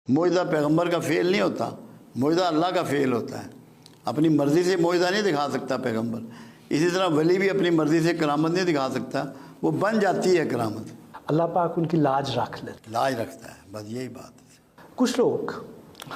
معجزہ پیغمبر کا فعل نہیں ہوتا، معجزہ اللہ کا فعل ہوتا ہے۔ اپنی مرضی سے معجزہ نہیں دکھا سکتا پیغمبر، اسی طرح ولی بھی اپنی مرضی سے کرامت نہیں دکھا سکتا، وہ بن جاتی ہے کرامت۔ اللہ پاک ان کی لاج رکھ لیتے، لاج رکھتا ہے، بس یہی بات ہے۔ کچھ لوگ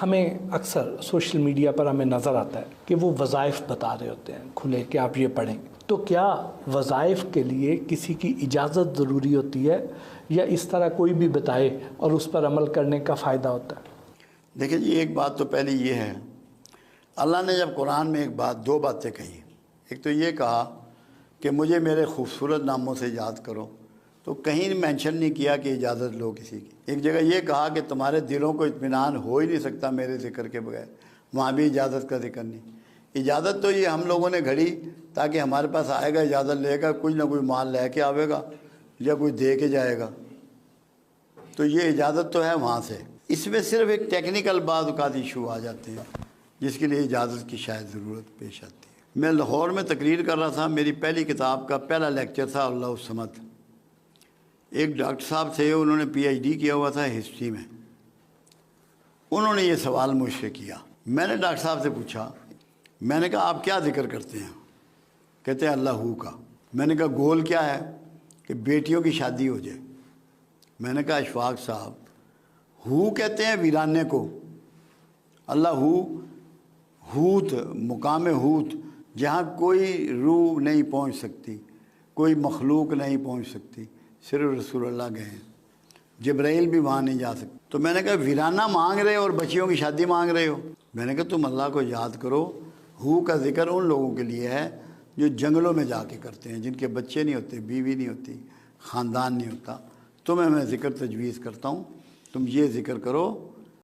ہمیں اکثر سوشل میڈیا پر ہمیں نظر آتا ہے کہ وہ وظائف بتا رہے ہوتے ہیں کھلے کہ آپ یہ پڑھیں، تو کیا وظائف کے لیے کسی کی اجازت ضروری ہوتی ہے یا اس طرح کوئی بھی بتائے اور اس پر عمل کرنے کا فائدہ ہوتا ہے؟ دیکھیں جی، ایک بات تو پہلی یہ ہے، اللہ نے جب قرآن میں دو باتیں کہی، ایک تو یہ کہا کہ مجھے میرے خوبصورت ناموں سے یاد کرو، تو کہیں مینشن نہیں کیا کہ اجازت لو کسی کی۔ ایک جگہ یہ کہا کہ تمہارے دلوں کو اطمینان ہو ہی نہیں سکتا میرے ذکر کے بغیر، وہاں بھی اجازت کا ذکر نہیں۔ اجازت تو یہ ہم لوگوں نے گھڑی تاکہ ہمارے پاس آئے گا، اجازت لے گا، کچھ نہ کوئی مال لے کے آئے گا یا کوئی دے کے جائے گا، تو یہ اجازت تو ہے وہاں سے۔ اس میں صرف ایک ٹیکنیکل بعض اوقات ایشو آ جاتے ہیں جس کے لیے اجازت کی شاید ضرورت پیش آتی ہے۔ میں لاہور میں تقریر کر رہا تھا، میری پہلی کتاب کا پہلا لیکچر تھا اللہ الصمد۔ ایک ڈاکٹر صاحب تھے، انہوں نے پی ایچ ڈی کیا ہوا تھا ہسٹری میں، انہوں نے یہ سوال مجھ سے کیا۔ میں نے ڈاکٹر صاحب سے پوچھا، میں نے کہا آپ کیا ذکر کرتے ہیں؟ کہتے ہیں اللہ ہو کا۔ میں نے کہا گول کیا ہے؟ کہ بیٹیوں کی شادی ہو جائے۔ میں نے کہا اشفاق صاحب، ہو کہتے ہیں ویرانے کو، اللہ ہوت، مقام ہوت، جہاں کوئی روح نہیں پہنچ سکتی، کوئی مخلوق نہیں پہنچ سکتی، صرف رسول اللہ گئے ہیں، جبرائیل بھی وہاں نہیں جا سکتے۔ تو میں نے کہا ویرانہ مانگ رہے ہو اور بچیوں کی شادی مانگ رہے ہو؟ میں نے کہا تم اللہ کو یاد کرو، ہو کا ذکر ان لوگوں کے لیے ہے جو جنگلوں میں جا کے کرتے ہیں، جن کے بچے نہیں ہوتے، بیوی نہیں ہوتی، خاندان نہیں ہوتا۔ تمہیں میں ذکر تجویز کرتا ہوں، تم یہ ذکر کرو